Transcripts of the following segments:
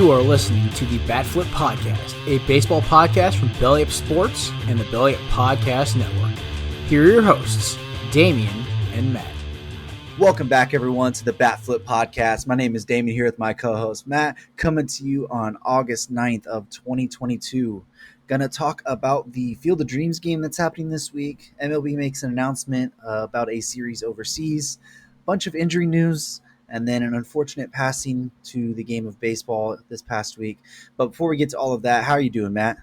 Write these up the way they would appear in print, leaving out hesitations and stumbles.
You are listening to the Bat Flip Podcast, a baseball podcast from Belly Up Sports and the Belly Up Podcast Network. Here are your hosts, Damian and Matt. Welcome back, everyone, to the Bat Flip Podcast. My name is Damian here with my co-host, Matt, coming to you on August 9th of 2022. Going to talk about the Field of Dreams game that's happening this week. MLB makes an announcement about a series overseas, bunch of injury news, and then an unfortunate passing to the game of baseball this past week. But before we get to all of that, how are you doing, Matt?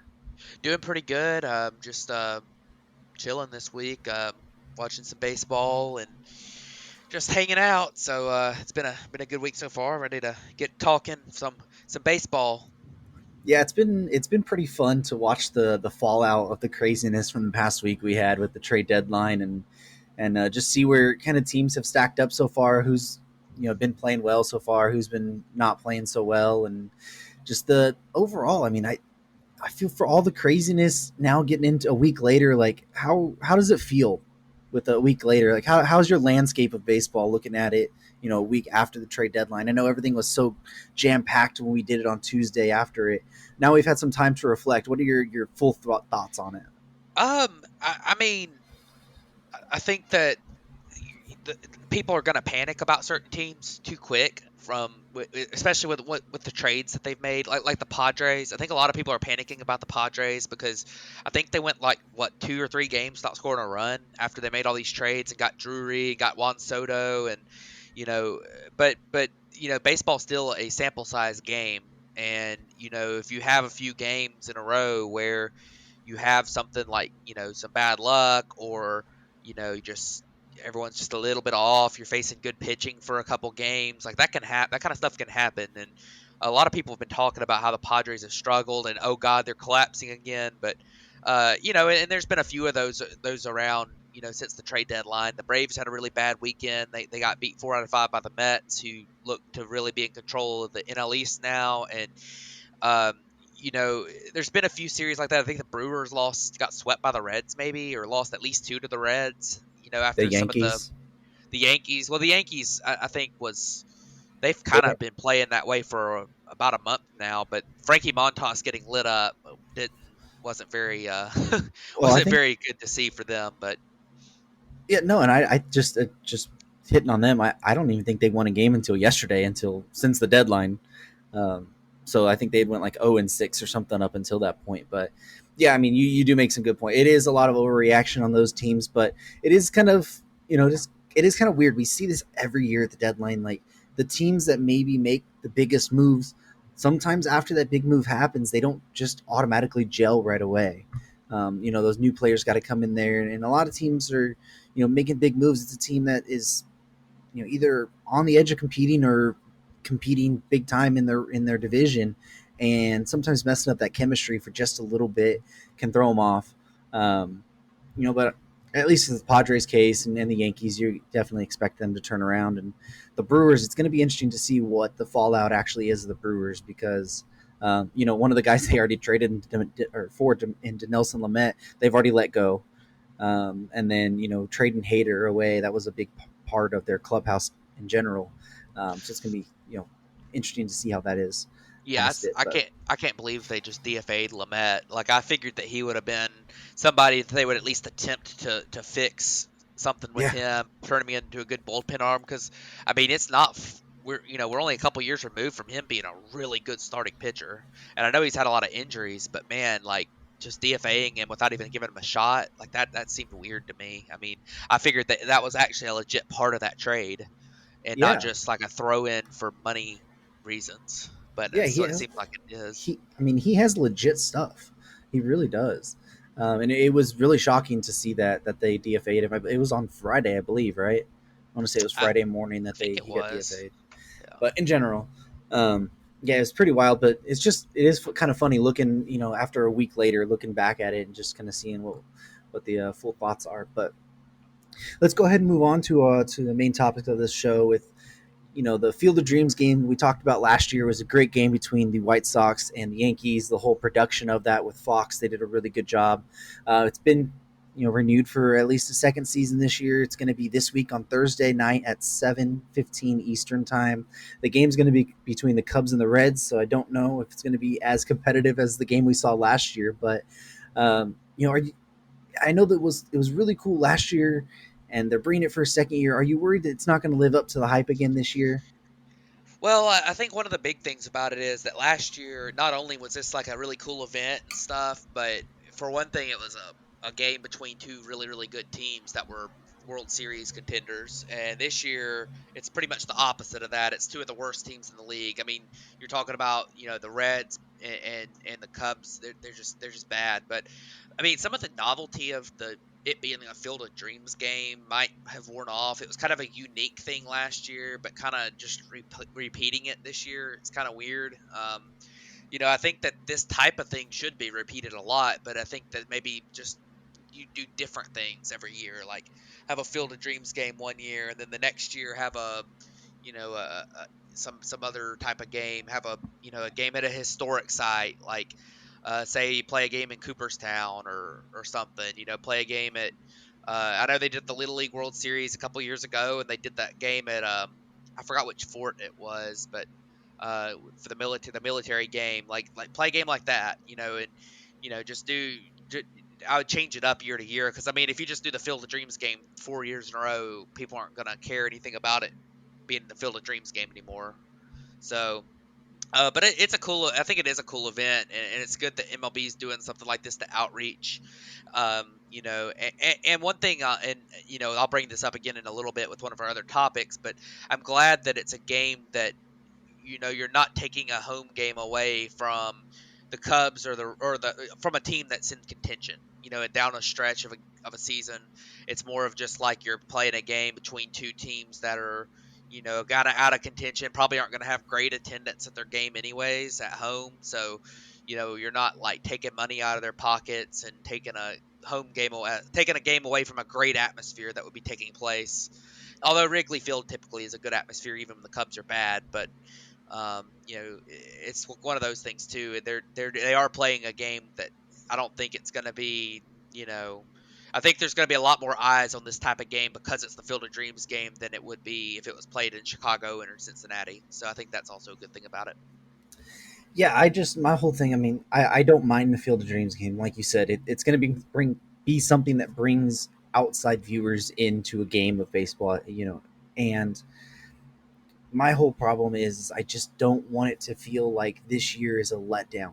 Doing pretty good. Just chilling this week, watching some baseball and just hanging out. So it's been a good week so far. Ready to get talking some baseball. Yeah, it's been pretty fun to watch the fallout of the craziness from the past week we had with the trade deadline and just see where kind of teams have stacked up so far, who's been playing well so far, who's been not playing so well, and just the overall. I mean, I feel for all the craziness now getting into a week later, like how does it feel with a week later? Like how's your landscape of baseball looking at it, a week after the trade deadline? I know everything was so jam-packed when we did it on Tuesday after it. Now we've had some time to reflect. What are your full thoughts on it? I mean, I think that people are going to panic about certain teams too quick, especially with the trades that they've made, like the Padres. I think a lot of people are panicking about the Padres because I think they went 2 or 3 games without scoring a run after they made all these trades and got Drury, got Juan Soto, and but baseball's still a sample size game, and if you have a few games in a row where you have something like some bad luck, or just everyone's just a little bit off, you're facing good pitching for a couple games, like that can happen. That kind of stuff can happen, and a lot of people have been talking about how the Padres have struggled and oh god, they're collapsing again. But and there's been a few of those around since the trade deadline. The Braves had a really bad weekend. They got beat 4 out of 5 by the Mets, who look to really be in control of the NL East now. And there's been a few series like that. I think the Brewers got swept by the Reds, maybe, or lost at least 2 to the Reds. After the Yankees. Some of the Yankees. Well, the Yankees, I think, they've kind of been playing that way for about a month now. But Frankie Montas getting lit up wasn't very very good to see for them. But yeah, no, and I just hitting on them. I don't even think they won a game until yesterday, since the deadline. So I think they went 0-6 or something up until that point. But yeah, I mean, you do make some good point. It is a lot of overreaction on those teams, but it is kind of, it is kind of weird. We see this every year at the deadline, like the teams that maybe make the biggest moves, sometimes after that big move happens, they don't just automatically gel right away. Those new players got to come in there, and a lot of teams are, making big moves. It's a team that is, either on the edge of competing or competing big time in their division, and sometimes messing up that chemistry for just a little bit can throw them off. But at least in the Padres case and the Yankees, you definitely expect them to turn around. And the Brewers, it's going to be interesting to see what the fallout actually is of the Brewers, because one of the guys they already traded into Nelson Lamet, they've already let go. And then trading Hader away, that was a big part of their clubhouse in general. So it's going to be interesting to see how that is. Yeah, I can't believe they just DFA'd Lamet. Like, I figured that he would have been somebody that they would at least attempt to fix something with him, turn him into a good bullpen arm. Because I mean, it's not we're only a couple years removed from him being a really good starting pitcher, and I know he's had a lot of injuries, but man, just DFAing him without even giving him a shot, like that seemed weird to me. I mean, I figured that was actually a legit part of that trade, and not just like a throw in for money reasons. But it seems like it is. He has legit stuff. He really does. And it was really shocking to see that they DFA'd him. It was on Friday, I believe, right? I want to say it was Friday morning that he got DFA'd. Yeah. But in general, it's pretty wild. But it is kind of funny looking, after a week later, looking back at it and just kind of seeing what the full thoughts are. But let's go ahead and move on to the main topic of this show with, the Field of Dreams game we talked about last year was a great game between the White Sox and the Yankees. The whole production of that with Fox, they did a really good job. It's been renewed for at least a second season this year. It's going to be this week on Thursday night at 7:15 Eastern time. The game's going to be between the Cubs and the Reds, so I don't know if it's going to be as competitive as the game we saw last year. But I know that it was really cool last year, and they're bringing it for a second year. Are you worried that it's not going to live up to the hype again this year? Well, I think one of the big things about it is that last year, not only was this like a really cool event and stuff, but for one thing, it was a game between two really, really good teams that were World Series contenders. And this year, it's pretty much the opposite of that. It's two of the worst teams in the league. I mean, you're talking about, the Reds and the Cubs. They're just bad. But I mean, some of the novelty of it being a Field of Dreams game might have worn off. It was kind of a unique thing last year, but kind of just repeating it this year, it's kind of weird. I think that this type of thing should be repeated a lot, but I think that maybe just you do different things every year, like have a Field of Dreams game one year, and then the next year have some other type of game, have a game at a historic site, like say you play a game in Cooperstown or something, play a game at I know they did the Little League World Series a couple years ago, and they did that game at I forgot which fort it was, but for the military game, like play a game like that, and just I would change it up year to year, because I mean, if you just do the Field of Dreams game 4 years in a row, people aren't gonna care anything about it being the Field of Dreams game anymore. So, but it's a cool. I think it is a cool event, and it's good that MLB is doing something like this to outreach. And one thing, and I'll bring this up again in a little bit with one of our other topics, but I'm glad that it's a game that you're not taking a home game away from the Cubs or the from a team that's in contention. Down a stretch of a season, it's more of just like you're playing a game between two teams that are got out of contention, probably aren't going to have great attendance at their game anyways at home. So you're not like taking money out of their pockets and taking a game away from a great atmosphere that would be taking place. Although Wrigley Field typically is a good atmosphere, even when the Cubs are bad, but it's one of those things too. They are playing a game that I don't think it's going to be. I think there's going to be a lot more eyes on this type of game because it's the Field of Dreams game than it would be if it was played in Chicago and or Cincinnati. So I think that's also a good thing about it. Yeah, my whole thing. I mean, I don't mind the Field of Dreams game, like you said. It's going to be something that brings outside viewers into a game of baseball. And my whole problem is I just don't want it to feel like this year is a letdown.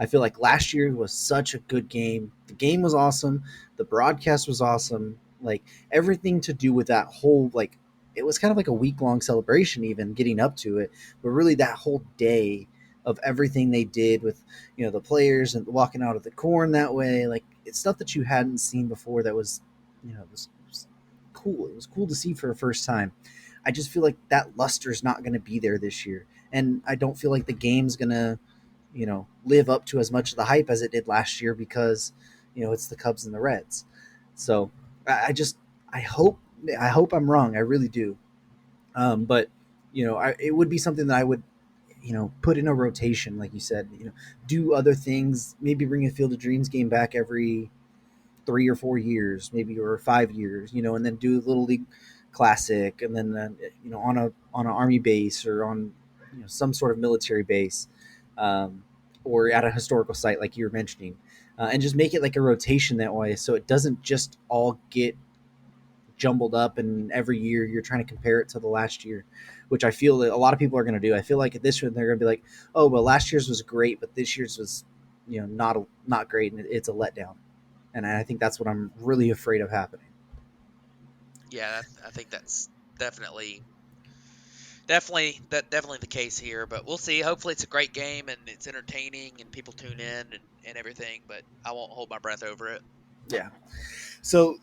I feel like last year was such a good game. The game was awesome. The broadcast was awesome. Like everything to do with that whole, like, it was kind of like a week-long celebration even getting up to it. But really that whole day of everything they did with, the players and walking out of the corn that way, like it's stuff that you hadn't seen before that was, was cool. It was cool to see for the first time. I just feel like that luster is not going to be there this year. And I don't feel like the game's going to, live up to as much of the hype as it did last year because, it's the Cubs and the Reds. So I hope I'm wrong. I really do. But, it would be something that I would, put in a rotation, like you said, do other things, maybe bring a Field of Dreams game back every 3 or 4 years, maybe, or 5 years, and then do a Little League Classic, and then on an army base or on some sort of military base, or at a historical site like you were mentioning, and just make it like a rotation that way, so it doesn't just all get jumbled up and every year you're trying to compare it to the last year, which I feel that a lot of people are going to do. I feel like at this year they're going to be like, oh well, last year's was great, but this year's was not great, and it's a letdown. And I think that's what I'm really afraid of happening. Yeah, I think that's definitely the case here, but we'll see. Hopefully it's a great game and it's entertaining and people tune in and everything, but I won't hold my breath over it. Yeah. So,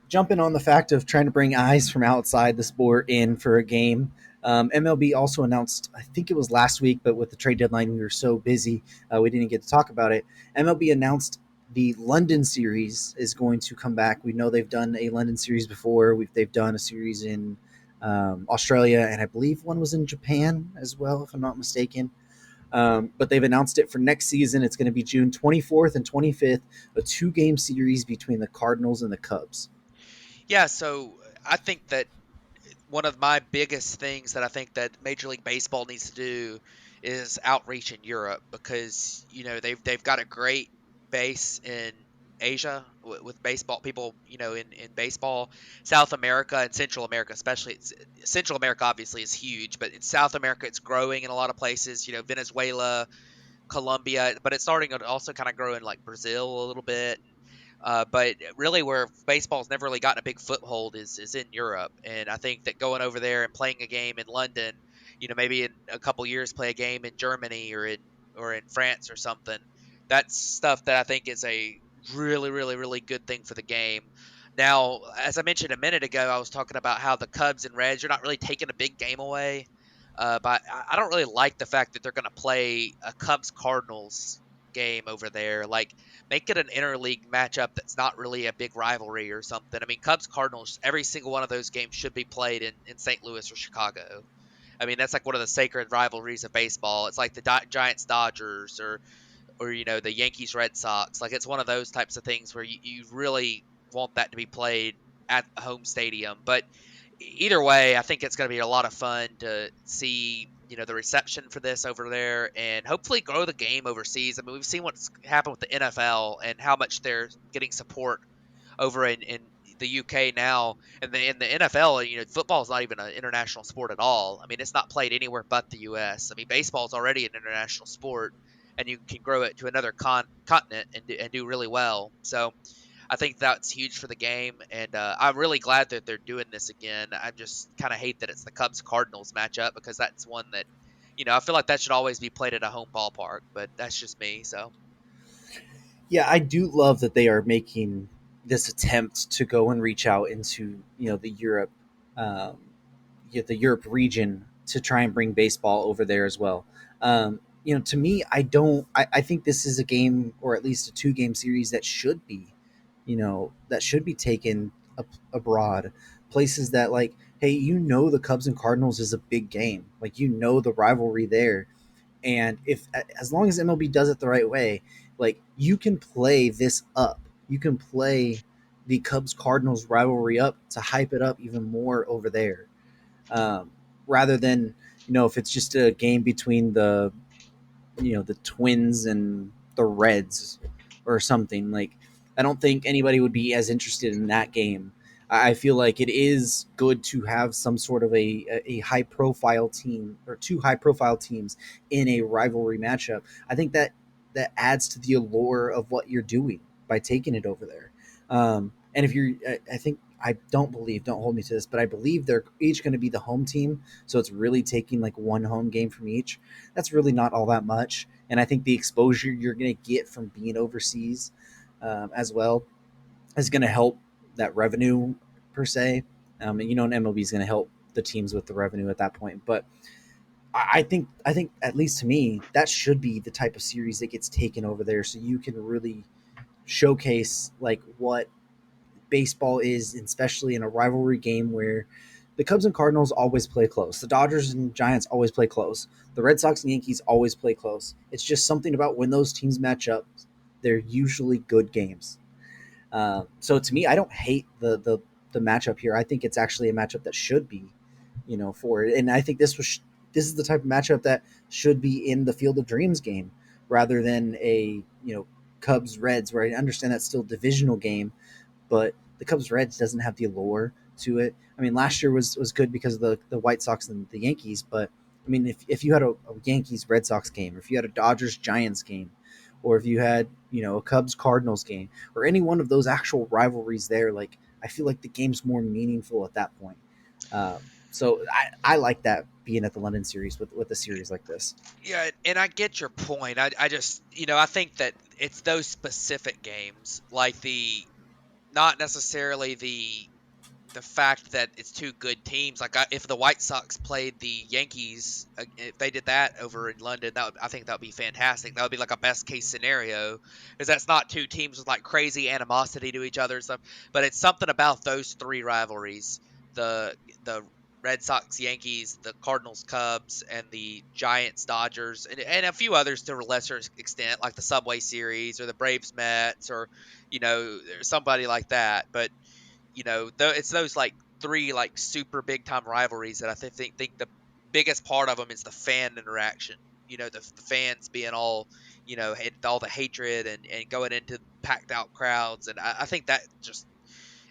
jumping on the fact of trying to bring eyes from outside the sport in for a game, MLB also announced, I think it was last week, but with the trade deadline, we were so busy, we didn't get to talk about it. MLB announced the London series is going to come back. We know they've done a London series before. They've done a series in Australia, and I believe one was in Japan as well, if I'm not mistaken. But they've announced it for next season. It's going to be June 24th and 25th, a 2-game series between the Cardinals and the Cubs. Yeah, so I think that one of my biggest things that I think that Major League Baseball needs to do is outreach in Europe, because they've got a great base in Asia with baseball people, in baseball. South America and Central America, especially Central America obviously is huge, but in South America it's growing in a lot of places. Venezuela, Colombia, but it's starting to also kind of grow in like Brazil a little bit. But really, where baseball's never really gotten a big foothold is in Europe, and I think that going over there and playing a game in London, maybe in a couple years play a game in Germany or in France or something. That's stuff that I think is a really, really, really good thing for the game. Now, as I mentioned a minute ago, I was talking about how the Cubs and Reds are not really taking a big game away. But I don't really like the fact that they're going to play a Cubs Cardinals game over there. Like, make it an interleague matchup that's not really a big rivalry or something. I mean, Cubs Cardinals, every single one of those games should be played in St. Louis or Chicago. I mean, that's like one of the sacred rivalries of baseball. It's like the Giants Dodgers, or the Yankees Red Sox. Like, it's one of those types of things where you really want that to be played at a home stadium. But either way, I think it's going to be a lot of fun to see the reception for this over there, and hopefully grow the game overseas. I mean, we've seen what's happened with the NFL and how much they're getting support over in the UK now, and in the NFL. Football is not even an international sport at all. I mean, it's not played anywhere but the US. I mean, baseball is already an international sport, and you can grow it to another continent and do really well. So I think that's huge for the game, and I'm really glad that they're doing this again. I just kind of hate that it's the Cubs Cardinals matchup, because that's one that, I feel like that should always be played at a home ballpark, but that's just me. So Yeah, I do love that they are making this attempt to go and reach out into the Europe, um, the Europe region to try and bring baseball over there as well. To me, I don't. I think this is a game, or at least a 2-game series that should be, taken abroad, places that, like, hey, the Cubs and Cardinals is a big game, like, the rivalry there, and if as long as MLB does it the right way, like, you can play this up. You can play the Cubs Cardinals rivalry up to hype it up even more over there, um, rather than if it's just a game between the Twins and the Reds or something. Like, I don't think anybody would be as interested in that game. I feel like it is good to have some sort of a high profile team, or 2 high profile teams in a rivalry matchup. I think that adds to the allure of what you're doing by taking it over there. And if you're, I think, don't hold me to this, but I believe they're each going to be the home team. So it's really taking like 1 home game from each. That's really not all that much. And I think the exposure you're going to get from being overseas, as well, is going to help that revenue per se. And MLB is going to help the teams with the revenue at that point. But I think at least to me, that should be the type of series that gets taken over there, so you can really showcase like what baseball is, especially in a rivalry game where the Cubs and Cardinals always play close. The Dodgers and Giants always play close. The Red Sox and Yankees always play close. It's just something about when those teams match up, they're usually good games. So to me, I don't hate the matchup here. I think it's actually a matchup that should be, for it. And I think this is the type of matchup that should be in the Field of Dreams game, rather than a Cubs Reds, where I understand that's still a divisional game, but the Cubs Reds doesn't have the allure to it. I mean, last year was good because of the White Sox and the Yankees, but I mean, if you had a Yankees Red Sox game, or if you had a Dodgers Giants game, or if you had a Cubs Cardinals game, or any one of those actual rivalries there, like, I feel like the game's more meaningful at that point. So I like that, being at the London series with a series like this. yeah, and I get your point. I just I think that it's those specific games, like the not necessarily the fact that it's 2 good teams. Like, if the White Sox played the Yankees, if they did that over in London, I think that would be fantastic. That would be like a best case scenario, because that's not 2 teams with like crazy animosity to each other and stuff. But it's something about those 3 rivalries, the Red Sox, Yankees, the Cardinals, Cubs, and the Giants, Dodgers, and a few others to a lesser extent, like the Subway Series or the Braves, Mets, or somebody like that. But it's those like three like super big time rivalries that I think the biggest part of them is the fan interaction. The fans being all all the hatred and going into packed out crowds, and I think that just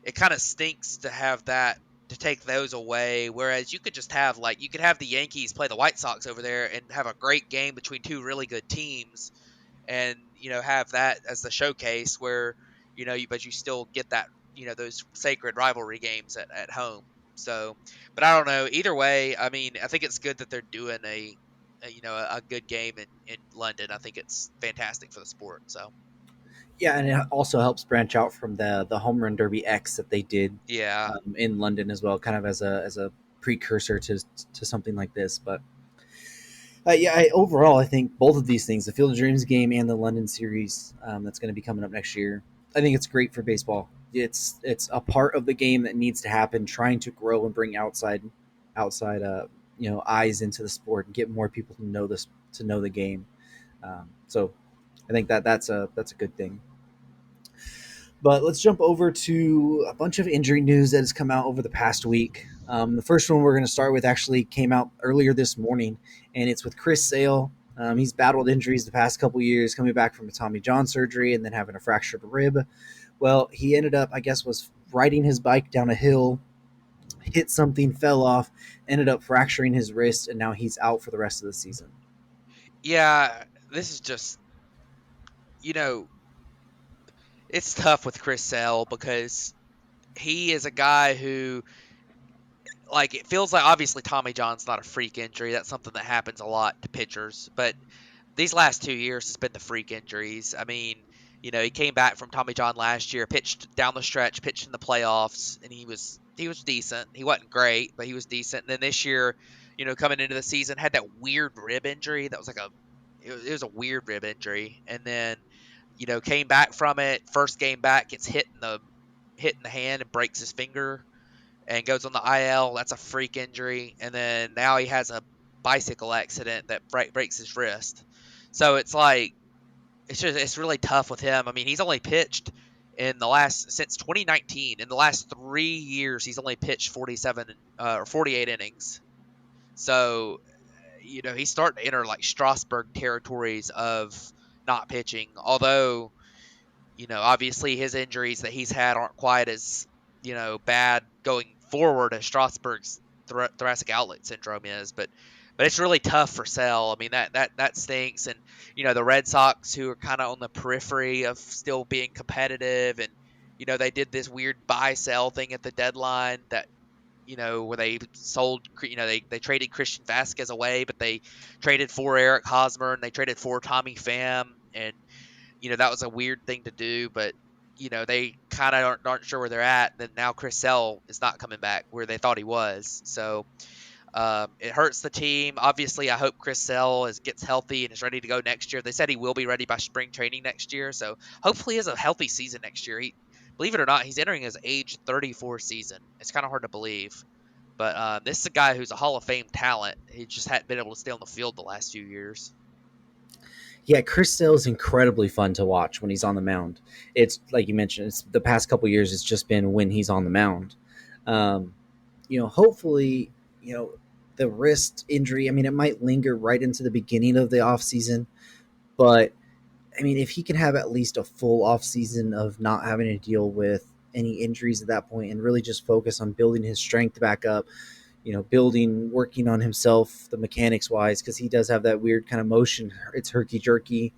it kind of stinks to have that to take those away. Whereas you could just have you could have the Yankees play the White Sox over there and have a great game between two really good teams, and have that as the showcase where but you still get that those sacred rivalry games at home. So, but I don't know. Either way, I mean, I think it's good that they're doing a good game in London. I think it's fantastic for the sport. So Yeah, and it also helps branch out from the home run derby X that they did yeah, in London as well, kind of as a precursor to something like this. But overall, I think both of these things, the Field of Dreams game and the London series that's going to be coming up next year, I think it's great for baseball. It's a part of the game that needs to happen, trying to grow and bring outside eyes into the sport and get more people to know the game. So I think that's a good thing. But let's jump over to a bunch of injury news that has come out over the past week. The first one we're going to start with actually came out earlier this morning, and it's with Chris Sale. He's battled injuries the past couple years, coming back from a Tommy John surgery and then having a fractured rib. Well, he ended up, I guess, was riding his bike down a hill, hit something, fell off, ended up fracturing his wrist, and now he's out for the rest of the season. yeah. This is just you know it's tough with Chris Sale because he is a guy who it feels like obviously Tommy John's not a freak injury. That's something that happens a lot to pitchers. But these last 2 years has been the freak injuries. I mean, he came back from Tommy John last year, pitched down the stretch, pitched in the playoffs, and he was decent. He wasn't great, but he was decent. And then this year, coming into the season, had that weird rib injury that was it was a weird rib injury, and then came back from it. First game back, gets hit in the hand and breaks his finger and goes on the IL. That's a freak injury. And then now he has a bicycle accident that breaks his wrist. So it's really tough with him. I mean, he's only pitched since 2019. In the last 3 years, he's only pitched 47 or 48 innings. So, he's starting to enter Strasburg territories of not pitching. Although, obviously his injuries that he's had aren't quite as, bad going forward as Strasburg's thoracic outlet syndrome is, but it's really tough for Sale. I mean, that stinks. And, the Red Sox, who are kind of on the periphery of still being competitive, and, they did this weird buy-sell thing at the deadline that, where they sold, they traded Christian Vasquez away, but they traded for Eric Hosmer and they traded for Tommy Pham. And, that was a weird thing to do, but, they kind of aren't sure where they're at. And then now Chris Sale is not coming back where they thought he was. So it hurts the team. Obviously, I hope Chris Sale gets healthy and is ready to go next year. They said he will be ready by spring training next year. So hopefully he has a healthy season next year. Believe it or not, he's entering his age 34 season. It's kind of hard to believe. But this is a guy who's a Hall of Fame talent. He just hadn't been able to stay on the field the last few years. Yeah, Chris Sale is incredibly fun to watch when he's on the mound. It's like you mentioned, it's the past couple of years. It's just been when he's on the mound. Hopefully, the wrist injury. I mean, it might linger right into the beginning of the offseason, but I mean, if he can have at least a full offseason of not having to deal with any injuries at that point and really just focus on building his strength back up, working on himself, the mechanics wise, because he does have that weird kind of motion. It's herky jerky.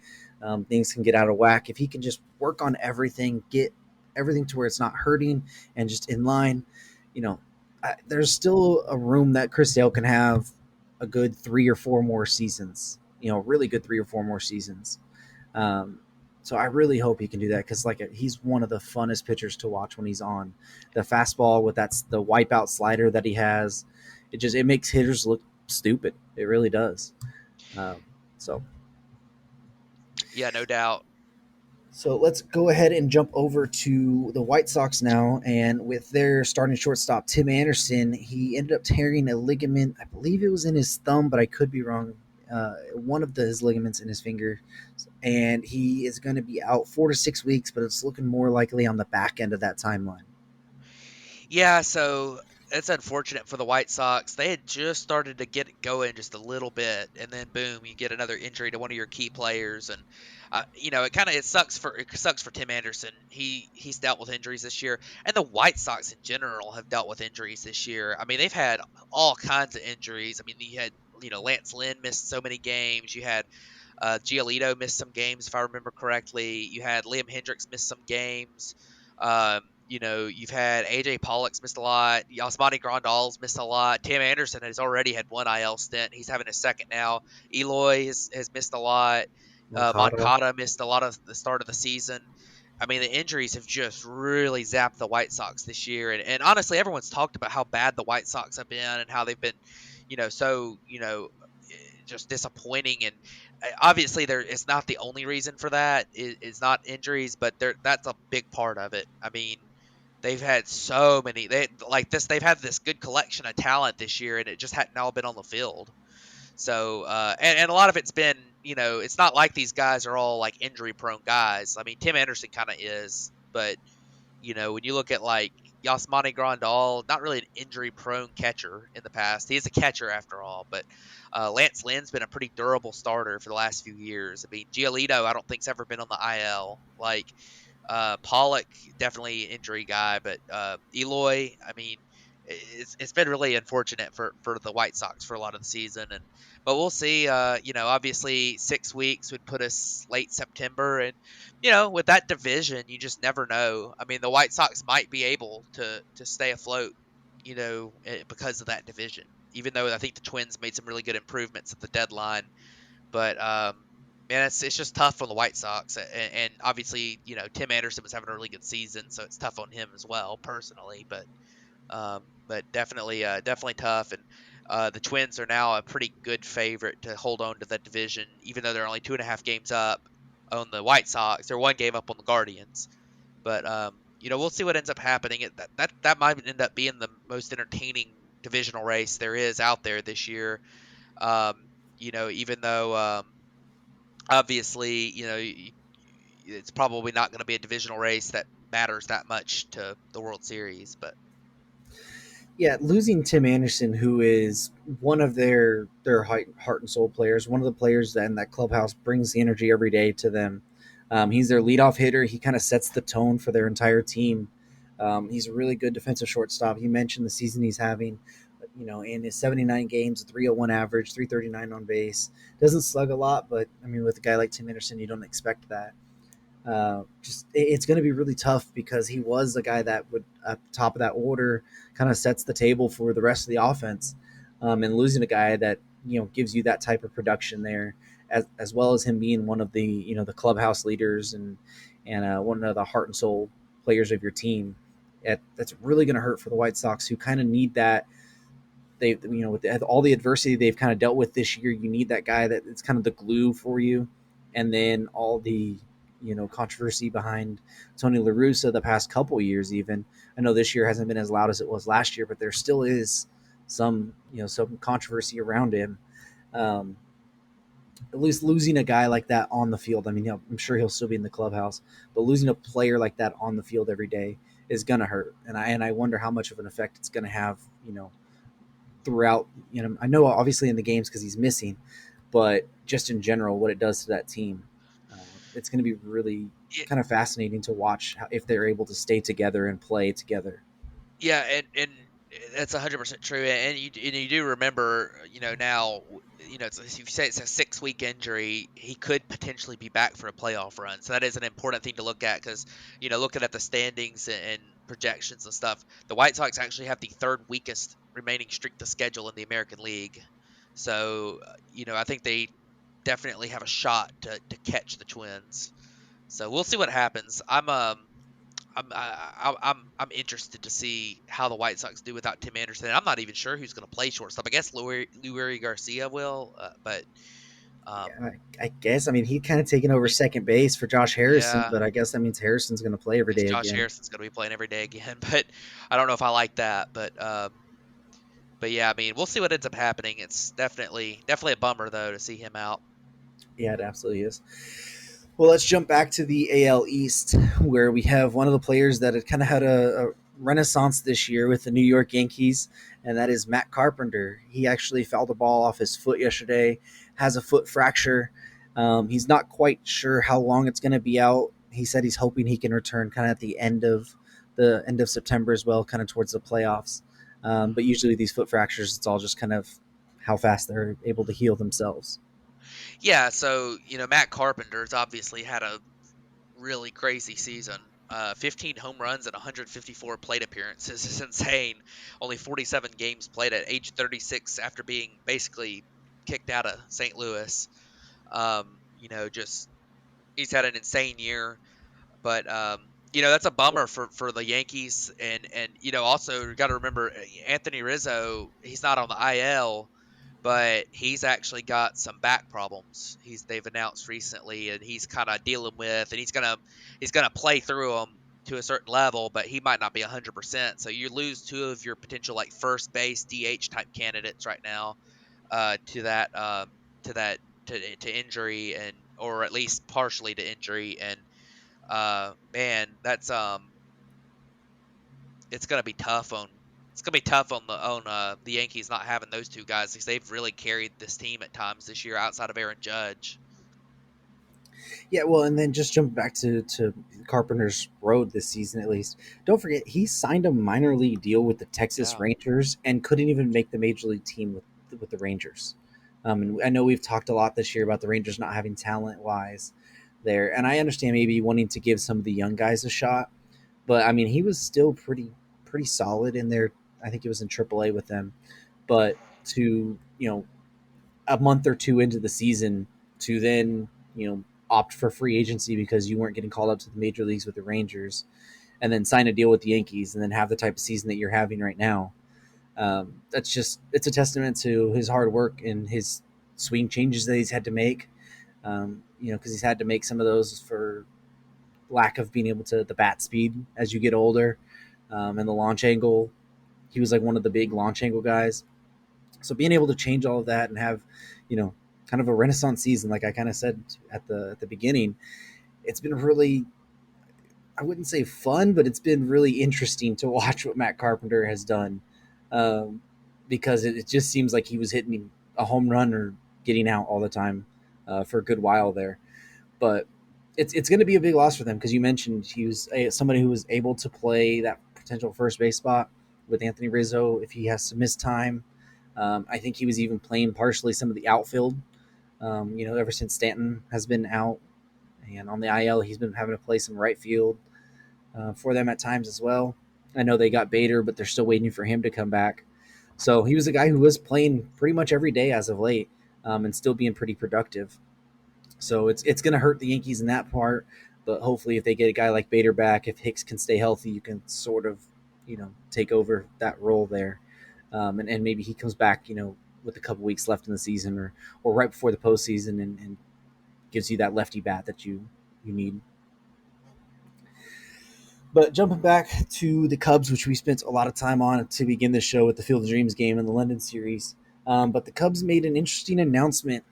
Things can get out of whack. If he can just work on everything, get everything to where it's not hurting and just in line, there's still a room that Chris Sale can have a good 3 or 4 more seasons, really good 3 or 4 more seasons. So I really hope he can do that because he's one of the funnest pitchers to watch when he's on. The fastball with the wipeout slider that he has, it makes hitters look stupid. It really does. So yeah, no doubt. So let's go ahead and jump over to the White Sox now. And with their starting shortstop, Tim Anderson, he ended up tearing a ligament. I believe it was in his thumb, but I could be wrong. One of his ligaments in his finger. And he is going to be out 4 to 6 weeks, but it's looking more likely on the back end of that timeline. Yeah, so it's unfortunate for the White Sox. They had just started to get it going just a little bit, and then boom, you get another injury to one of your key players, and it sucks for Tim Anderson. He's dealt with injuries this year, and the White Sox in general have dealt with injuries this year. I mean, they've had all kinds of injuries. I mean, you had Lance Lynn missed so many games. You had Giolito missed some games, if I remember correctly. You had Liam Hendricks miss some games. You've had AJ Pollock's missed a lot. Yasmani Grandal's missed a lot. Tim Anderson has already had one IL stint. He's having a second now. Eloy has missed a lot. Moncada. Moncada missed a lot of the start of the season. I mean, the injuries have just really zapped the White Sox this year. And honestly, everyone's talked about how bad the White Sox have been and how they've been, just disappointing. And obviously, it's not the only reason for that. It's not injuries, but that's a big part of it. I mean, they've had so many. They've had this good collection of talent this year, and it just hadn't all been on the field. So, and a lot of it's been, it's not like these guys are all like injury prone guys. I mean, Tim Anderson kind of is, but when you look at like Yasmani Grandal, not really an injury prone catcher in the past. He is a catcher after all, but Lance Lynn's been a pretty durable starter for the last few years. I mean, Giolito, I don't think's ever been on the IL. Like Pollock, definitely an injury guy, but Eloy, I mean, it's been really unfortunate for the White Sox for a lot of the season, but we'll see. Obviously 6 weeks would put us late September, and with that division, you just never know. I mean, the White Sox might be able to stay afloat, because of that division. Even though I think the Twins made some really good improvements at the deadline, but man, it's just tough on the White Sox, and obviously, Tim Anderson was having a really good season, so it's tough on him as well personally. But definitely tough, and the Twins are now a pretty good favorite to hold on to that division, even though they're only 2.5 games up on the White Sox. They're one game up on the Guardians, but we'll see what ends up happening. That might end up being the most entertaining divisional race there is out there this year. Even though obviously, it's probably not going to be a divisional race that matters that much to the World Series, but Yeah, losing Tim Anderson, who is one of their heart and soul players, one of the players that in that clubhouse brings the energy every day to them. He's their leadoff hitter. He kind of sets the tone for their entire team. He's a really good defensive shortstop. You mentioned the season he's having. In his 79 games, 301 average, 339 on base. Doesn't slug a lot, but I mean, with a guy like Tim Anderson, you don't expect that. It's going to be really tough because he was the guy that would at the top of that order kind of sets the table for the rest of the offense, and losing a guy that gives you that type of production there, as well as him being one of the clubhouse leaders and one of the heart and soul players of your team. That's really going to hurt for the White Sox, who kind of need that. They with all the adversity they've kind of dealt with this year, you need that guy that it's kind of the glue for you, and then all the controversy behind Tony La Russa the past couple years. Even I know this year hasn't been as loud as it was last year, but there still is some some controversy around him. Um, at least losing a guy like that on the field. I mean, I'm sure he'll still be in the clubhouse, but losing a player like that on the field every day is gonna hurt. And I wonder how much of an effect it's gonna have. Throughout. I know obviously in the games because he's missing, but just in general, what it does to that team. It's going to be really kind of fascinating to watch if they're able to stay together and play together. yeah, and that's 100% true. And you do remember, now, if you say it's a 6 week injury, he could potentially be back for a playoff run. So that is an important thing to look at because, looking at the standings and projections and stuff, the White Sox actually have the third weakest remaining streak to schedule in the American League. So, I think they definitely have a shot to catch the Twins. So we'll see what happens. I'm interested to see how the White Sox do without Tim Anderson. I'm not even sure who's going to play shortstop. I guess Luis Garcia will, but Um, I guess. I mean, he kind of taken over he, second base for Josh Harrison, yeah, but I guess that means Harrison's going to play every because day Josh again. Harrison's going to be playing every day again. But I don't know if I like that. But yeah, I mean, we'll see what ends up happening. It's definitely a bummer though to see him out. Yeah, it absolutely is. Well, let's jump back to the AL East, where we have one of the players that had kind of had a renaissance this year with the New York Yankees, and that is Matt Carpenter. He actually fouled the ball off his foot yesterday, has a foot fracture. He's not quite sure how long it's going to be out. He said he's hoping he can return kind of at the end of September as well, kind of towards the playoffs. But usually these foot fractures, it's all just kind of how fast they're able to heal themselves. Yeah, so Matt Carpenter's obviously had a really crazy season. 15 home runs and 154 plate appearances is insane. Only 47 games played at age 36 after being basically kicked out of St. Louis. Just he's had an insane year, but that's a bummer for the Yankees, and also you got to remember Anthony Rizzo. He's not on the IL, but he's actually got some back problems. They've announced recently, and he's kind of dealing with, and he's gonna play through them to a certain level, but he might not be 100%. So you lose two of your potential like first base DH type candidates right now to that to injury, and or at least partially to injury. And man, that's it's gonna be tough on the Yankees not having those two guys, because they've really carried this team at times this year outside of Aaron Judge. Yeah, well, and then just jumping back to Carpenter's road this season, at least. Don't forget, he signed a minor league deal with the Texas Yeah. Rangers and couldn't even make the major league team with the Rangers. And I know we've talked a lot this year about the Rangers not having talent wise there, and I understand maybe wanting to give some of the young guys a shot, but I mean, he was still pretty solid in there. I think he was in AAA with them, but to a month or two into the season to then opt for free agency because you weren't getting called up to the major leagues with the Rangers, and then sign a deal with the Yankees, and then have the type of season that you're having right now. It's a testament to his hard work and his swing changes that he's had to make. Because he's had to make some of those for lack of being able to the bat speed as you get older, and the launch angle. He was like one of the big launch angle guys. So being able to change all of that and have, kind of a renaissance season, like I kind of said at the beginning, it's been really, I wouldn't say fun, but it's been really interesting to watch what Matt Carpenter has done, um, because it just seems like he was hitting a home run or getting out all the time for a good while there. But it's going to be a big loss for them because you mentioned he was somebody who was able to play that potential first base spot with Anthony Rizzo if he has to miss time. I think he was even playing partially some of the outfield. Ever since Stanton has been out and on the IL, he's been having to play some right field for them at times as well. I know they got Bader, but they're still waiting for him to come back. So he was a guy who was playing pretty much every day as of late, and still being pretty productive. So it's going to hurt the Yankees in that part, but hopefully if they get a guy like Bader back, if Hicks can stay healthy, you can sort of, take over that role there. And maybe he comes back, with a couple weeks left in the season or right before the postseason and gives you that lefty bat that you need. But jumping back to the Cubs, which we spent a lot of time on to begin the show with the Field of Dreams game in the London series. But the Cubs made an interesting announcement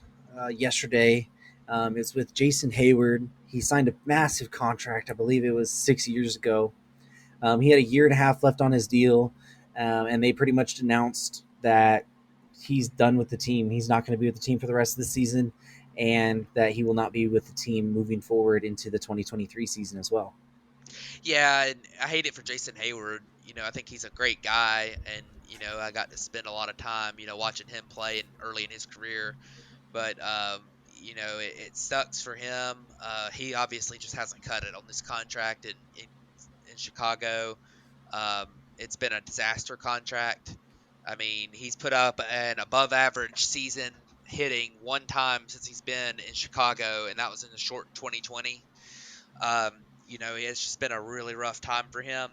yesterday. It's with Jason Hayward. He signed a massive contract. I believe it was 6 years ago. He had a year and a half left on his deal, and they pretty much announced that he's done with the team. He's not going to be with the team for the rest of the season, and that he will not be with the team moving forward into the 2023 season as well. Yeah, and I hate it for Jason Hayward. I think he's a great guy, and I got to spend a lot of time, watching him play early in his career. But it sucks for him. He obviously just hasn't cut it on this contract in Chicago. It's been a disaster contract. I mean, he's put up an above average season hitting one time since he's been in Chicago, and that was in the short 2020. It's just been a really rough time for him.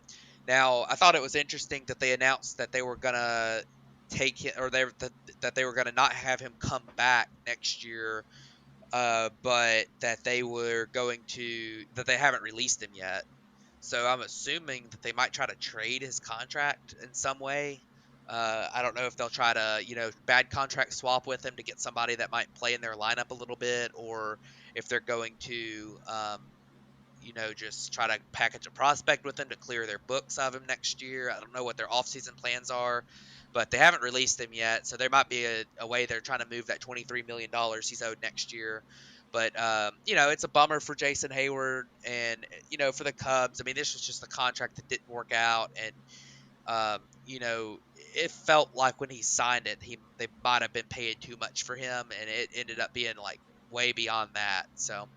Now, I thought it was interesting that they announced that they were gonna take him, or that they were gonna not have him come back next year but that they haven't released him yet. So I'm assuming that they might try to trade his contract in some way. I don't know if they'll try to, bad contract swap with him to get somebody that might play in their lineup a little bit, or if they're going to, just try to package a prospect with him to clear their books of him next year. I don't know what their offseason plans are, but they haven't released him yet. So there might be a way they're trying to move that $23 million he's owed next year. But, it's a bummer for Jason Hayward and, for the Cubs. I mean, this was just a contract that didn't work out. And, it felt like when he signed it, they might have been paying too much for him. And it ended up being like way beyond that. So,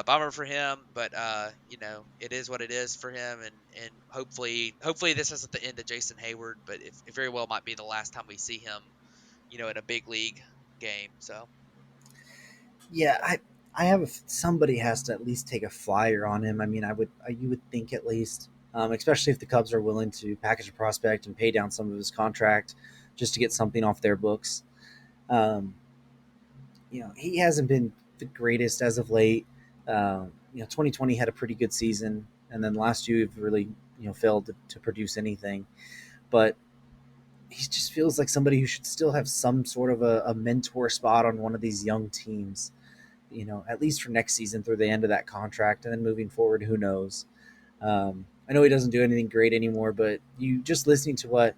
bummer for him, but it is what it is for him, and hopefully this isn't the end of Jason Hayward, but it very well might be the last time we see him, in a big league game. So Yeah, I have somebody has to at least take a flyer on him. I mean, you would think at least, especially if the Cubs are willing to package a prospect and pay down some of his contract just to get something off their books. Um, he hasn't been the greatest as of late. 2020 had a pretty good season, and then last year we've really failed to produce anything. But he just feels like somebody who should still have some sort of a mentor spot on one of these young teams. At least for next season through the end of that contract, and then moving forward, who knows? I know he doesn't do anything great anymore, but you just listening to what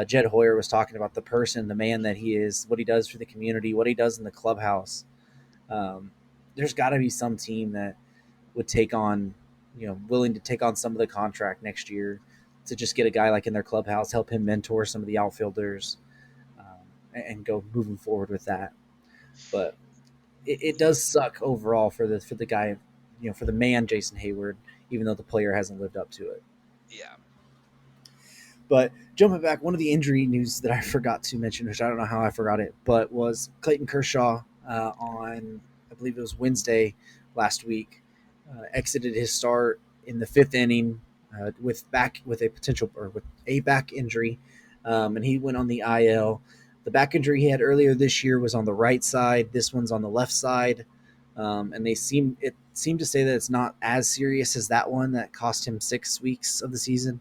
Jed Hoyer was talking about, the person, the man that he is, what he does for the community, what he does in the clubhouse. There's got to be some team that would take on, willing to take on some of the contract next year to just get a guy like in their clubhouse, help him mentor some of the outfielders, and go moving forward with that. But it does suck overall for the guy, for the man Jason Hayward, even though the player hasn't lived up to it. yeah, But jumping back, one of the injury news that I forgot to mention, which I don't know how I forgot it, but was Clayton Kershaw on, I believe it was Wednesday last week, exited his start in the fifth inning with a back injury, and he went on the IL. The back injury he had earlier this year was on the right side. This one's on the left side, and it seemed to say that it's not as serious as that one that cost him 6 weeks of the season.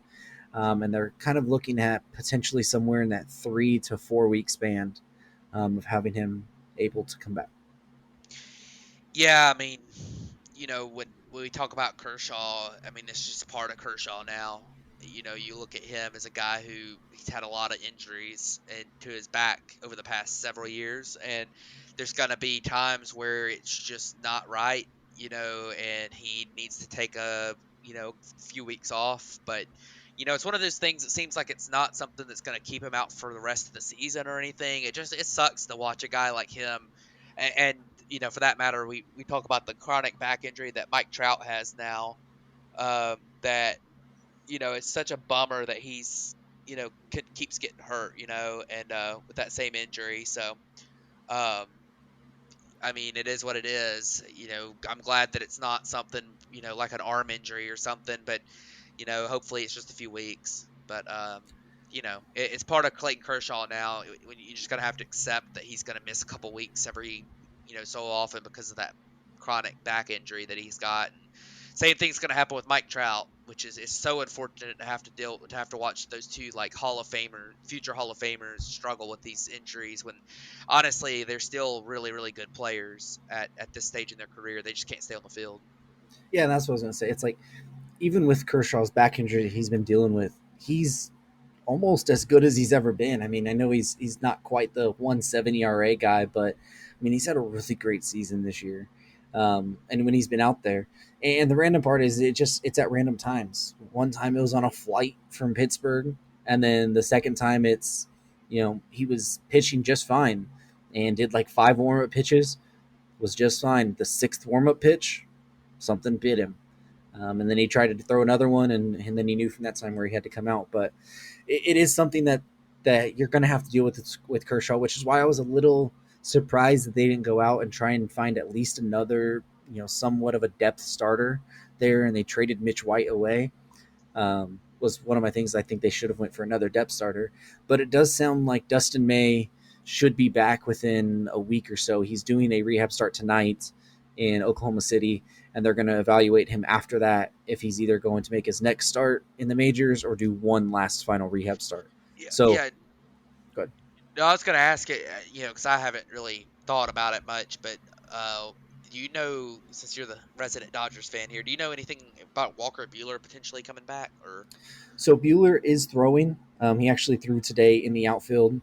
And they're kind of looking at potentially somewhere in that 3 to 4 week span of having him able to come back. yeah. I mean, when we talk about Kershaw, I mean, it's just part of Kershaw now. You look at him as a guy he's had a lot of injuries to his back over the past several years, and there's going to be times where it's just not right, and he needs to take a few weeks off. But it's one of those things. It seems like it's not something that's going to keep him out for the rest of the season or anything. It sucks to watch a guy like him, and for that matter, we talk about the chronic back injury that Mike Trout has now. That it's such a bummer that he's keeps getting hurt, and with that same injury. So, um, I mean, it is what it is. I'm glad that it's not something like an arm injury or something, but hopefully it's just a few weeks. But it's part of Clayton Kershaw now. When you just gotta have to accept that he's gonna miss a couple weeks every so often because of that chronic back injury that he's got. And same thing's gonna happen with Mike Trout, which is so unfortunate to have to watch those two like future Hall of Famers struggle with these injuries when honestly they're still really really good players at this stage in their career. They just can't stay on the field. Yeah, and that's what I was going to say. It's like even with Kershaw's back injury that he's been dealing with, he's almost as good as he's ever been. I mean, I know he's not quite the 1.7 ERA guy, but I mean, he's had a really great season this year. And when he's been out there, and the random part is it's at random times. One time it was on a flight from Pittsburgh, and then the second time it's he was pitching just fine and did like 5 warm-up pitches, was just fine. The 6th warm-up pitch, something bit him. And then he tried to throw another one, and then he knew from that time where he had to come out. But it is something that you're going to have to deal with Kershaw, which is why I was a little surprised that they didn't go out and try and find at least another, somewhat of a depth starter there, and they traded Mitch White away. Was one of my things. I think they should have went for another depth starter. But it does sound like Dustin May should be back within a week or so. He's doing a rehab start tonight in Oklahoma City, and they're going to evaluate him after that if he's either going to make his next start in the majors or do one last final rehab start. Yeah, So, yeah. go ahead. No, I was going to ask it, because I haven't really thought about it much, but uh, do you know, since you're the resident Dodgers fan here, do you know anything about Walker Buehler potentially coming back? Or So Bueller is throwing. He actually threw today in the outfield.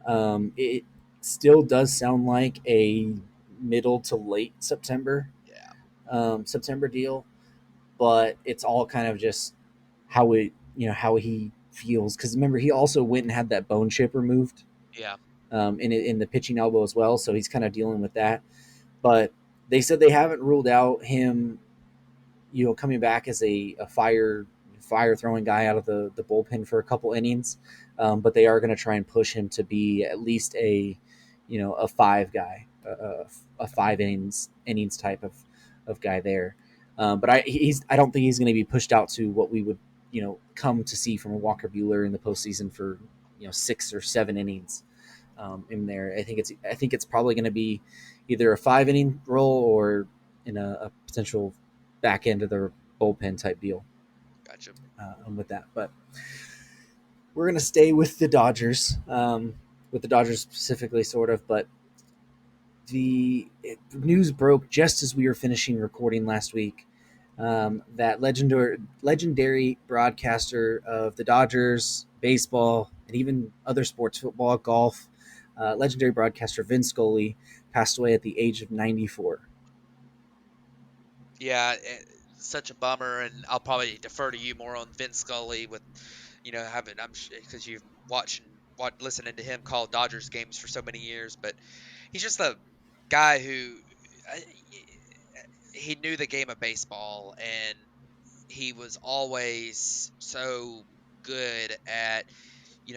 It still does sound like a middle to late yeah, September deal, but it's all kind of just how he feels. Because remember, he also went and had that bone chip removed yeah, in the pitching elbow as well, so he's kind of dealing with that. But they said they haven't ruled out him, coming back as a fire throwing guy out of the bullpen for a couple innings. But they are going to try and push him to be at least a five guy, a 5 innings type of guy there. But I don't think he's going to be pushed out to what we would come to see from a Walker Buehler in the postseason for 6 or 7 innings in there. I think it's probably going to be either a 5 inning role or in a potential back end of the bullpen type deal gotcha. with that. But we're going to stay with the Dodgers, specifically, sort of. But the news broke just as we were finishing recording last week that legendary broadcaster of the Dodgers, baseball, and even other sports, football, golf, legendary broadcaster Vin Scully passed away at the age of 94. Yeah, such a bummer, and I'll probably defer to you more on Vin Scully with, having because you've listening to him call Dodgers games for so many years, but he's just a guy who uh, he knew the game of baseball, and he was always so good at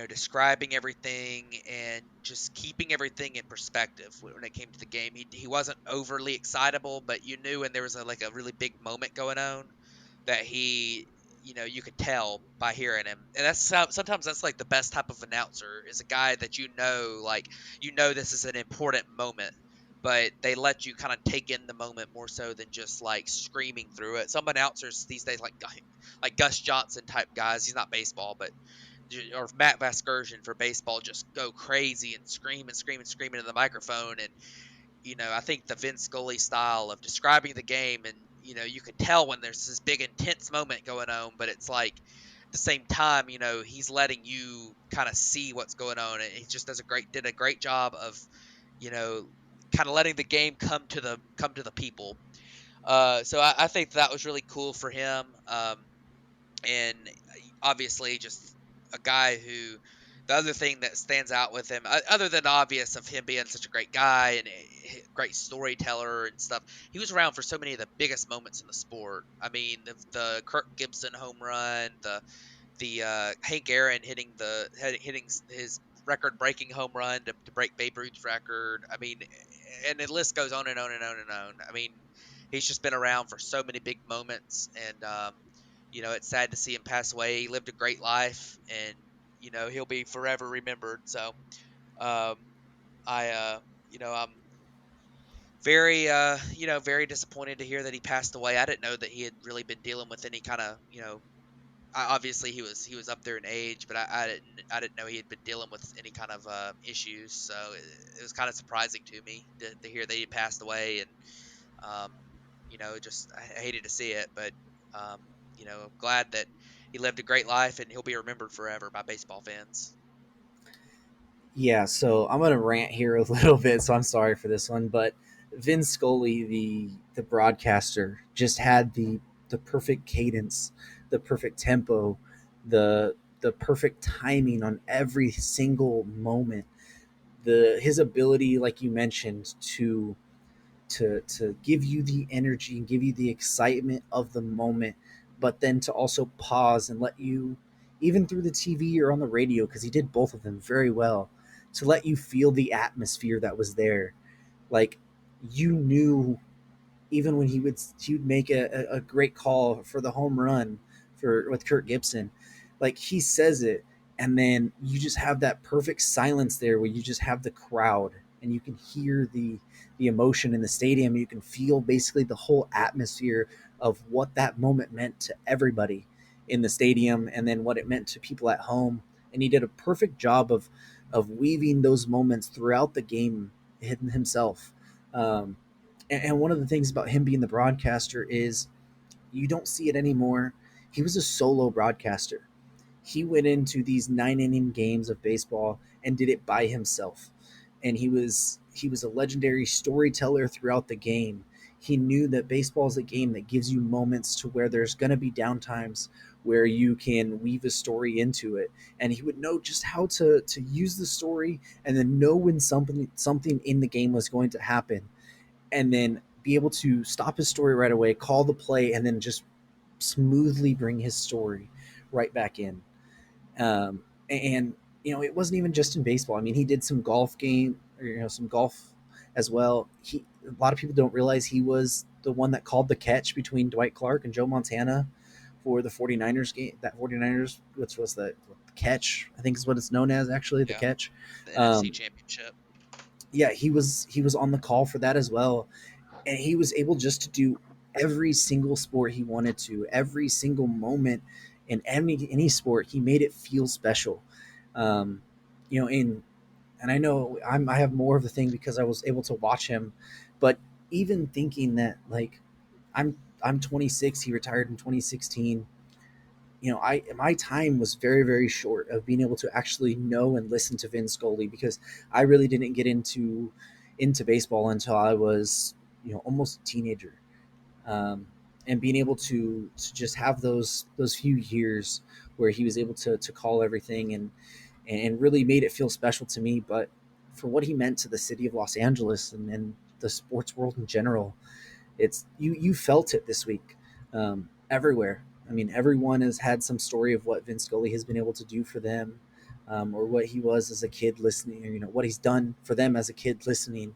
describing everything and just keeping everything in perspective when it came to the game. He wasn't overly excitable, but you knew when there was a really big moment going on that you could tell by hearing him. And sometimes that's like the best type of announcer is a guy that this is an important moment, but they let you kind of take in the moment more so than just like screaming through it. Some announcers these days, like Gus Johnson type guys, he's not baseball, but or Matt Vasgersian for baseball, just go crazy and scream and scream and scream into the microphone. And I think the Vin Scully style of describing the game, and you can tell when there's this big intense moment going on, but it's like at the same time, he's letting you kind of see what's going on, and he just did a great job of, you know, kind of letting the game come to the people. So I think that was really cool for him. And obviously just a guy who the other thing that stands out with him other than obvious of him being such a great guy and a great storyteller and stuff, he was around for so many of the biggest moments in the sport. I mean, the Kirk Gibson home run, the Hank Aaron hitting his record breaking home run to break Babe Ruth's record. I mean, and the list goes on and on and on and on. I mean, he's just been around for so many big moments, and it's sad to see him pass away. He lived a great life, and he'll be forever remembered. So, um, I'm very, very disappointed to hear that he passed away. I didn't know that he had really been dealing with any kind of, obviously he was up there in age, but I didn't know he had been dealing with any kind of issues. So it was kind of surprising to me to hear that he passed away, and um, just I hated to see it, but um, glad that he lived a great life and he'll be remembered forever by baseball fans. Yeah, so I'm gonna rant here a little bit, so I'm sorry for this one, but Vin Scully, the broadcaster, just had the perfect cadence, the perfect tempo, the perfect timing on every single moment. His ability, like you mentioned, to give you the energy and give you the excitement of the moment, but then to also pause and let you, even through the TV or on the radio, because he did both of them very well, to let you feel the atmosphere that was there. Like, you knew, even when he would make a great call for the home run with Kurt Gibson, like he says it, And then you just have that perfect silence there where you just have the crowd and you can hear the emotion in the stadium. You can feel basically the whole atmosphere of what that moment meant to everybody in the stadium and then what it meant to people at home. And he did a perfect job of weaving those moments throughout the game himself. And one of the things about him being the broadcaster is you don't see it anymore. He was a solo broadcaster. He went into these 9 inning games of baseball and did it by himself. And he was a legendary storyteller throughout the game. He knew that baseball is a game that gives you moments to where there's going to be downtimes where you can weave a story into it, and he would know just how to use the story and then know when something in the game was going to happen, and then be able to stop his story right away, call the play, and then just smoothly bring his story right back in. And it wasn't even just in baseball. I mean, he did some some golf as well. A lot of people don't realize he was the one that called the catch between Dwight Clark and Joe Montana for the 49ers game. That 49ers, which was the catch, I think is what it's known as, actually, the Yeah, catch. the NFC Championship. Yeah, he was on the call for that as well, and he was able just to do every single sport he wanted to, every single moment in any sport. He made it feel special. Um, in and I know I have more of the thing because I was able to watch him, but even thinking that, like, I'm 26, he retired in 2016. My time was very, very short of being able to actually know and listen to Vin Scully, because I really didn't get into baseball until I was almost a teenager. And being able to just have those few years where he was able to call everything and really made it feel special to me. But for what he meant to the city of Los Angeles and the sports world in general, it's you felt it this week, everywhere. I mean, everyone has had some story of what Vince Scully has been able to do for them, or what he was as a kid listening, or what he's done for them as a kid listening.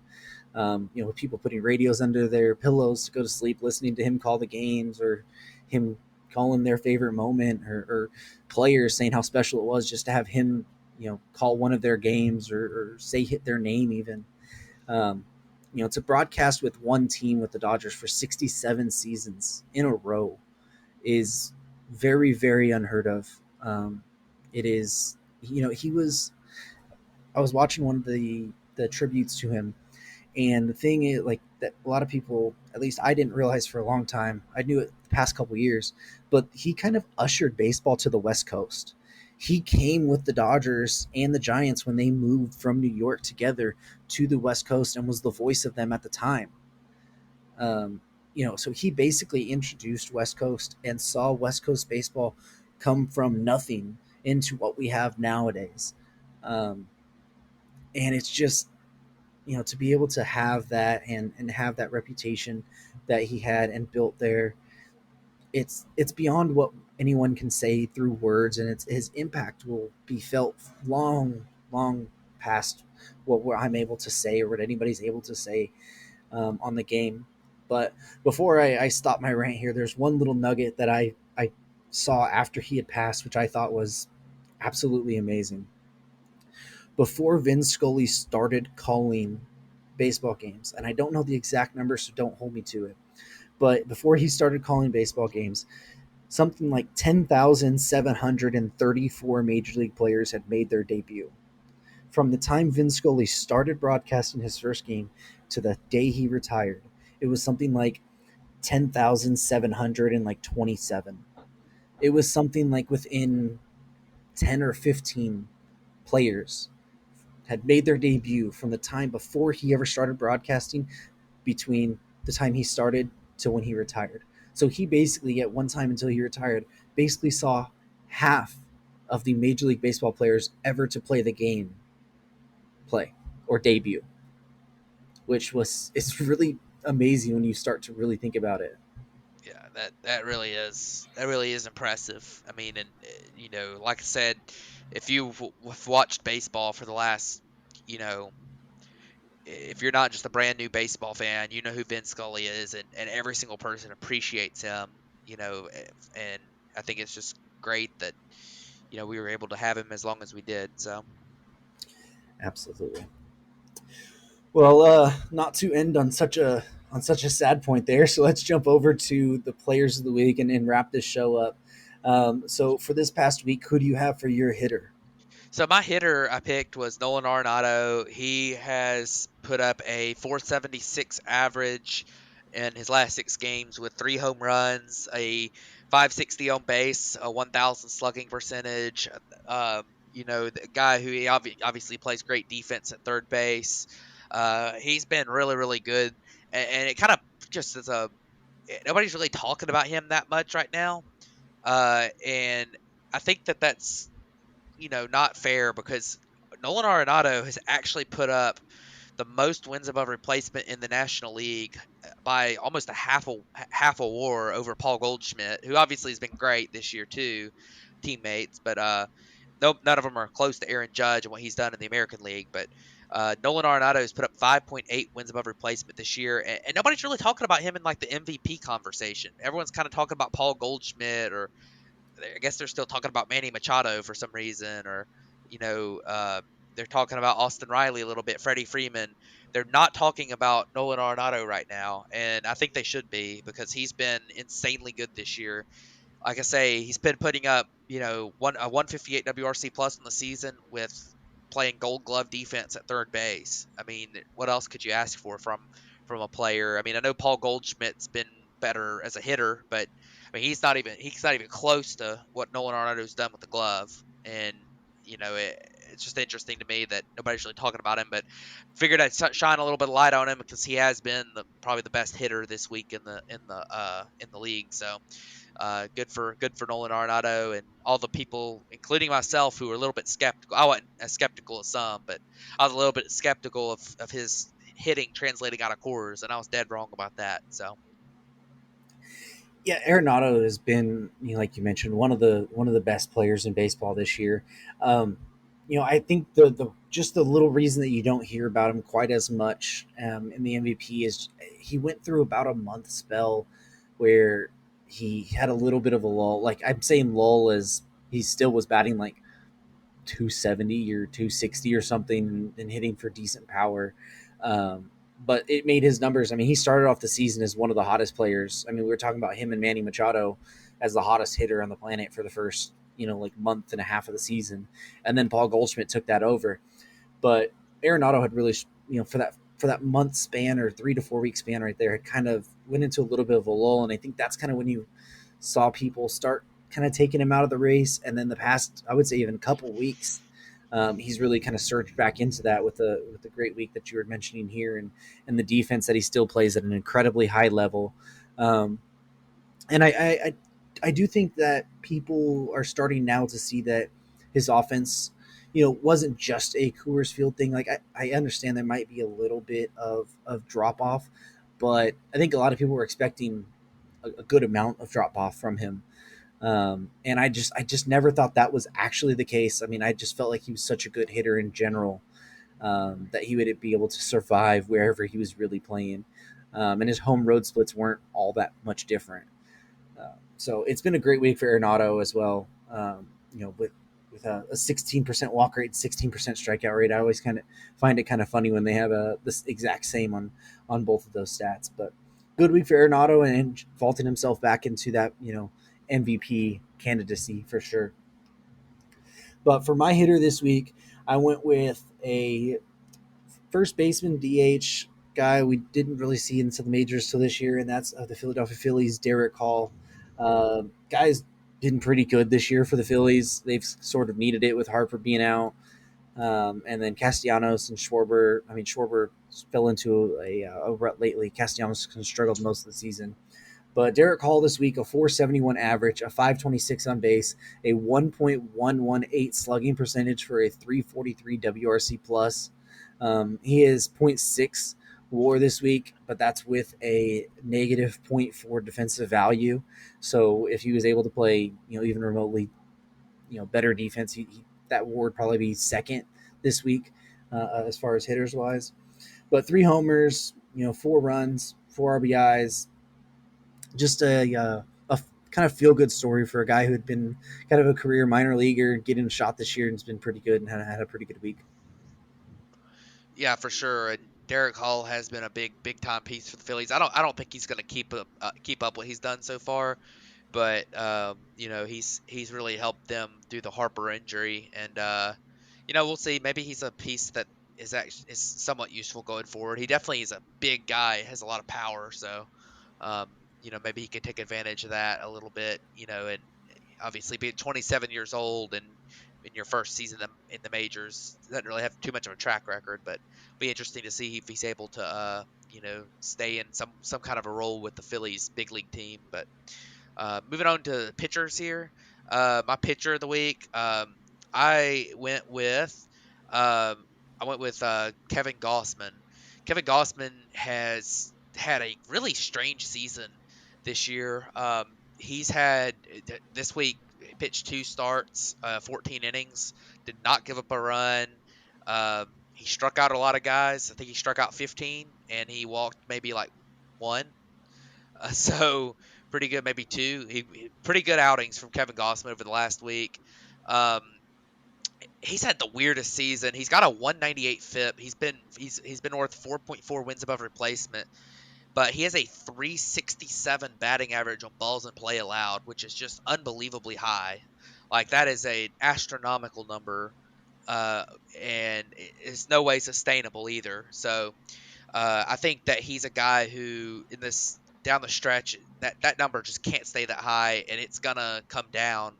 With people putting radios under their pillows to go to sleep, listening to him call the games, or him calling their favorite moment, or players saying how special it was just to have him, call one of their games, or say hit their name even. Um, to broadcast with one team with the Dodgers for 67 seasons in a row is very, very unheard of. It is, he was. I was watching one of the tributes to him, and the thing is, like, that a lot of people, at least I didn't realize for a long time. I knew it the past couple years, but he kind of ushered baseball to the West Coast. He came with the Dodgers and the Giants when they moved from New York together to the West Coast and was the voice of them at the time. So he basically introduced West Coast and saw West Coast baseball come from nothing into what we have nowadays. Um, and it's just, to be able to have that and have that reputation that he had and built there, it's beyond what anyone can say through words, and his impact will be felt long, long past what I'm able to say or what anybody's able to say on the game. But before I stop my rant here, there's one little nugget that I saw after he had passed, which I thought was absolutely amazing. Before Vin Scully started calling baseball games, and I don't know the exact number, so don't hold me to it, but before he started calling baseball games, something like 10,734 Major League players had made their debut. From the time Vin Scully started broadcasting his first game to the day he retired, it was something like 10,727. It was something like within 10 or 15 players had made their debut from the time before he ever started broadcasting, between the time he started to when he retired. So he basically, at one time until he retired, basically saw half of the Major League Baseball players ever to play the game play or debut, which it's really amazing when you start to really think about it. Yeah, that really is impressive. I mean, and like I said, if you've watched baseball for the last, you know, if you're not just a brand new baseball fan, you know who Vin Scully is, and every single person appreciates him. And I think it's just great that we were able to have him as long as we did. So Absolutely. Well, not to end on such a sad point there. So let's jump over to the players of the week and wrap this show up. So for this past week, who do you have for your hitter? So my hitter I picked was Nolan Arenado. He has put up a 476 average in his last 6 games with 3 home runs, a 560 on base, a 1,000 slugging percentage. The guy who obviously plays great defense at third base. He's been really, really good, and it kind of just as a nobody's really talking about him that much right now. And I think that's not fair because Nolan Arenado has actually put up the most wins above replacement in the National League by almost a half a WAR over Paul Goldschmidt, who obviously has been great this year too, teammates, but no, none of them are close to Aaron Judge and what he's done in the American League. But Nolan Arenado has put up 5.8 wins above replacement this year, and nobody's really talking about him in like the MVP conversation. Everyone's kind of talking about Paul Goldschmidt, or I guess they're still talking about Manny Machado for some reason, or you know, uh, they're talking about Austin Riley a little bit, Freddie Freeman. They're not talking about Nolan Arenado right now, and I think they should be because he's been insanely good this year. Like I say, he's been putting up, a 158 WRC plus in the season with playing Gold Glove defense at third base. I mean, what else could you ask for from a player? I mean, I know Paul Goldschmidt's been better as a hitter, but I mean, he's not even close to what Nolan Arenado's done with the glove. And it's just interesting to me that nobody's really talking about him, but figured I'd shine a little bit of light on him because he has been probably the best hitter this week in the league. So good for Nolan Arenado and all the people, including myself, who were a little bit skeptical. I wasn't as skeptical as some, but I was a little bit skeptical of his hitting translating out of Coors, and I was dead wrong about that. So Yeah, Arenado has been, like you mentioned, one of the best players in baseball this year. I think the just the little reason that you don't hear about him quite as much in the MVP is he went through about a month spell where he had a little bit of a lull. Like I'm saying lull as he still was batting like 270 or 260 or something and hitting for decent power. Um, but it made his numbers. I mean, he started off the season as one of the hottest players. I mean, we were talking about him and Manny Machado as the hottest hitter on the planet for the first, like month and a half of the season. And then Paul Goldschmidt took that over. But Arenado had really, for that month span or 3 to 4 week span right there, had kind of went into a little bit of a lull. And I think that's kind of when you saw people start kind of taking him out of the race. And then the past, I would say, even couple weeks, he's really kind of surged back into that with the great week that you were mentioning here, and the defense that he still plays at an incredibly high level. And I do think that people are starting now to see that his offense, wasn't just a Coors Field thing. Like I understand there might be a little bit of drop off, but I think a lot of people were expecting a good amount of drop off from him. And I just never thought that was actually the case. I mean, I just felt like he was such a good hitter in general, that he would be able to survive wherever he was really playing. And his home road splits weren't all that much different. So it's been a great week for Arenado as well. With a 16% walk rate, 16% strikeout rate. I always kind of find it kind of funny when they have this exact same on both of those stats. But good week for Arenado and vaulting himself back into that MVP candidacy for sure. But for my hitter this week, I went with a first baseman DH guy we didn't really see into the majors till this year, and that's the Philadelphia Phillies, Derek Hall. Guys did pretty good this year for the Phillies. They've sort of needed it with Harper being out. And then Castellanos and Schwarber. I mean, Schwarber fell into a rut lately. Castellanos struggled most of the season. But Derek Hall this week, a 471 average, a 526 on base, a 1.118 slugging percentage for a 343 WRC plus. He is 0.6 WAR this week, but that's with a negative -0.4 defensive value. So if he was able to play, even remotely, better defense, that WAR would probably be second this week as far as hitters wise. But 3 homers, 4 runs, 4 RBIs. Just a kind of feel good story for a guy who had been kind of a career minor leaguer, getting a shot this year and has been pretty good and had a pretty good week. Yeah, for sure. And Derek Hall has been a big time piece for the Phillies. I don't think he's going to keep up what he's done so far, but he's really helped them through the Harper injury, and we'll see. Maybe he's a piece that is somewhat useful going forward. He definitely is a big guy, has a lot of power, so maybe he could take advantage of that a little bit. And obviously being 27 years old and in your first season in the majors doesn't really have too much of a track record, but be interesting to see if he's able to stay in some kind of a role with the Phillies big league team. But moving on to pitchers here, my pitcher of the week, I went with um, Kevin Gossman. Kevin Gossman has had a really strange season this year. He's had this week pitched 2 starts, 14 innings, did not give up a run. He struck out a lot of guys. I think he struck out 15, and he walked maybe like one. So pretty good, maybe two. Pretty good outings from Kevin Gossman over the last week. Um, he's had the weirdest season. He's got a 198 FIP. He's been worth 4.4 wins above replacement, but he has a 367 batting average on balls in play allowed, which is just unbelievably high. Like that is an astronomical number, and it's no way sustainable either. So I think that he's a guy who, in this down the stretch, that number just can't stay that high, and it's gonna come down.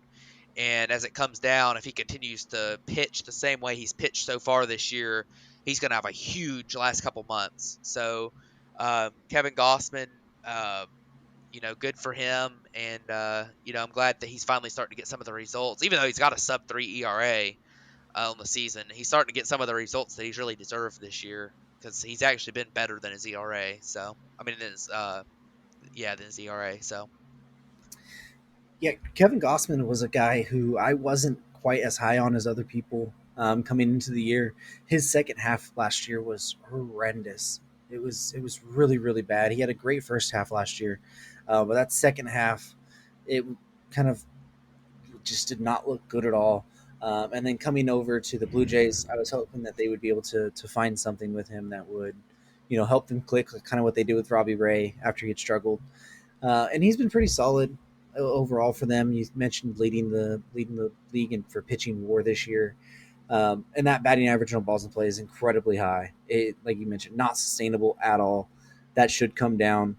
And as it comes down, if he continues to pitch the same way he's pitched so far this year, he's gonna have a huge last couple months. So Kevin Gossman, good for him, and I'm glad that he's finally starting to get some of the results, even though he's got a sub-3 ERA on the season. He's starting to get some of the results that he's really deserved this year because he's actually been better than his ERA. So I mean, than his ERA. So Yeah, Kevin Gossman was a guy who I wasn't quite as high on as other people coming into the year. His second half last year was horrendous. It was really really bad. He had a great first half last year, but that second half, it kind of just did not look good at all. And then coming over to the Blue Jays, I was hoping that they would be able to find something with him that would, help them click, like kind of what they did with Robbie Ray after he had struggled. And he's been pretty solid overall for them. You mentioned leading the league for pitching WAR this year, and that batting average on balls in play is incredibly high. It, like you mentioned, not sustainable at all. That should come down.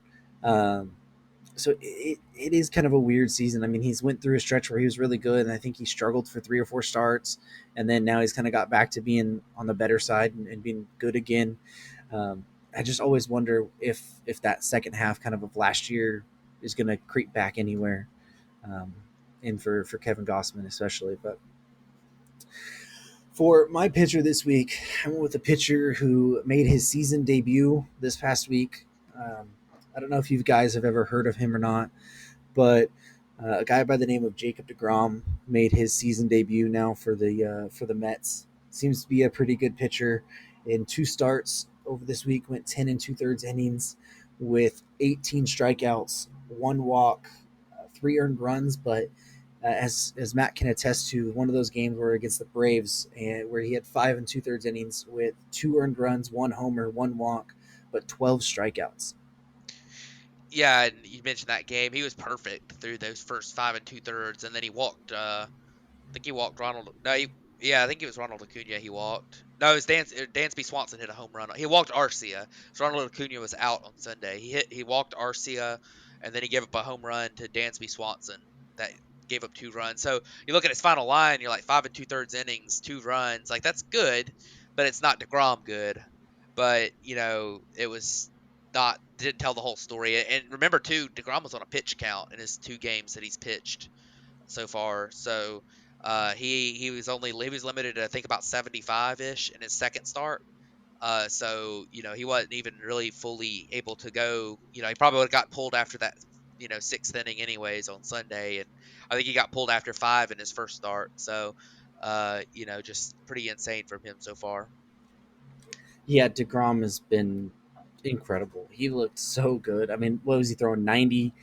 So it is kind of a weird season. I mean, he's went through a stretch where he was really good, and I think he struggled for 3 or 4 starts, and then now he's kind of got back to being on the better side and being good again. I just always wonder if that second half kind of last year is going to creep back anywhere, and for Kevin Gossman especially. But for my pitcher this week, I went with a pitcher who made his season debut this past week. I don't know if you guys have ever heard of him or not, but a guy by the name of Jacob deGrom made his season debut now for the Mets. Seems to be a pretty good pitcher. In 2 starts over this week, went 10 2/3 innings with 18 strikeouts, 1 walk, 3 earned runs. But as Matt can attest to, one of those games were against the Braves, and where he had 5 2/3 innings with 2 earned runs, 1 homer, 1 walk, but 12 strikeouts. yeah, and you mentioned that game. He was perfect through those first 5 2/3, and then he walked. I think he walked Ronald. No, I think it was Ronald Acuna. He walked. No, it was Dansby Swanson hit a home run. He walked Arcia. So Ronald Acuna was out on Sunday. He walked Arcia, and then he gave up a home run to Dansby Swanson that gave up 2 runs. So you look at his final line, you're like 5 2/3 innings, 2 runs. Like that's good, but it's not DeGrom good. But it was not didn't tell the whole story. And remember too, DeGrom was on a pitch count in his 2 games that he's pitched so far. So he was limited to I think about 75 ish in his second start. So he wasn't even really fully able to go. He probably would have got pulled after that 6th inning anyways on Sunday, and I think he got pulled after 5 in his first start. So just pretty insane from him so far. Yeah, DeGrom has been incredible. He looked so good. I mean, what was he throwing? 90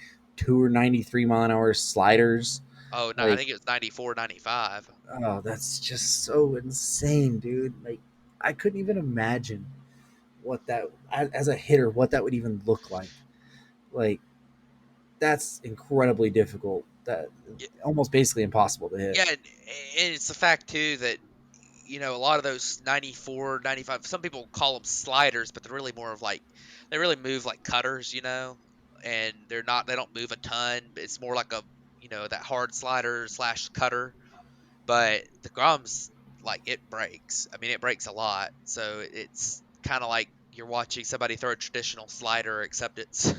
92 or 93 mile an hour sliders. Oh no, I Like, think it was 94, 95. oh, that's just so insane, dude. Like, I couldn't even imagine what that, as a hitter, what that would even look like. Like, that's incredibly difficult. That almost basically impossible to hit. Yeah, and it's the fact too that a lot of those 94, 95. Some people call them sliders, but they're really more of like they really move like cutters, and they don't move a ton. It's more like a that hard slider slash cutter. But the Grum's like it breaks. I mean, it breaks a lot. So it's kind of like you're watching somebody throw a traditional slider, except it's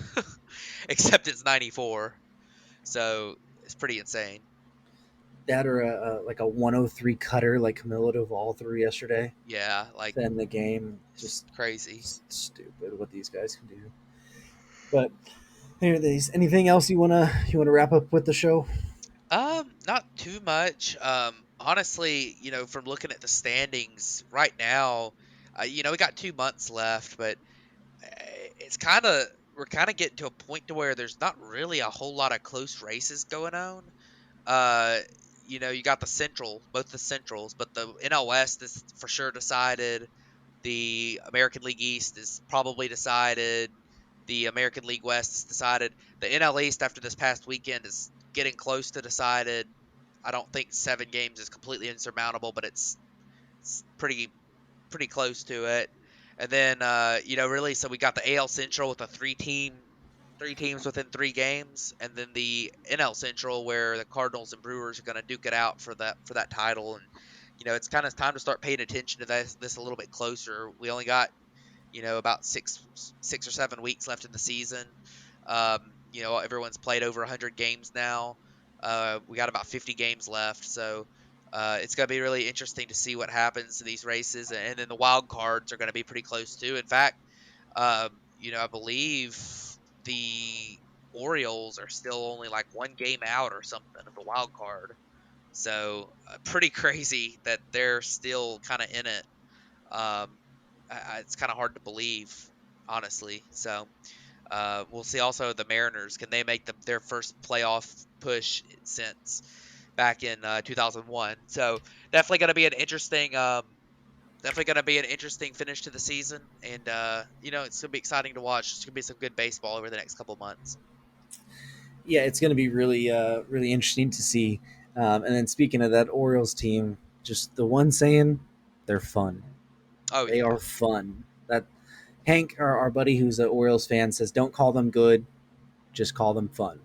except it's 94. So it's pretty insane. That or like a 103 cutter like Camilo Doval threw yesterday Yeah, like to end the game. it's Just crazy. stupid what these guys can do. But anyways, anything else you wanna wrap up with the show? Not too much. Honestly, from looking at the standings right now, we got 2 months left, but it's kind of we're kind of getting to a point to where there's not really a whole lot of close races going on. Uh, you got the Central, both the Centrals, but the NL West is for sure decided. The American League East is probably decided. The American League West is decided. The NL East after this past weekend is getting close to decided. I don't think 7 games is completely insurmountable, but it's pretty close to it. And then really, so we got the AL Central with a three teams within 3 games, and then the NL Central where the Cardinals and Brewers are going to duke it out for that title. And it's kind of time to start paying attention to this a little bit closer. We only got about 6 or 7 weeks left in the season. Everyone's played over 100 games now. We got about 50 games left, so it's going to be really interesting to see what happens in these races. And then the wild cards are going to be pretty close too. In fact, I believe the Orioles are still only like 1 game out or something of the wild card. So pretty crazy that they're still kind of in it. Um, it's kind of hard to believe, honestly. So we'll see. Also, the Mariners, can they make their first playoff push since back in 2001? So definitely going to be an interesting. Definitely going to be an interesting finish to the season, and it's going to be exciting to watch. It's going to be some good baseball over the next couple months. Yeah, it's going to be really interesting to see. And then speaking of that Orioles team, just the one saying, they're fun. Oh They yeah, are fun. That Hank, our buddy who's an Orioles fan, says, don't call them good, just call them fun.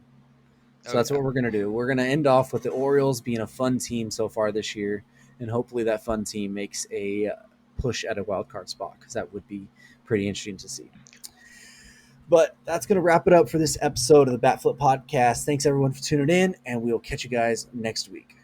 So oh that's yeah. what we're going to do. We're going to end off with the Orioles being a fun team so far this year, and hopefully that fun team makes a push at a wild card spot, because that would be pretty interesting to see. But that's going to wrap it up for this episode of the Batflip Podcast. Thanks, everyone, for tuning in, and we'll catch you guys next week.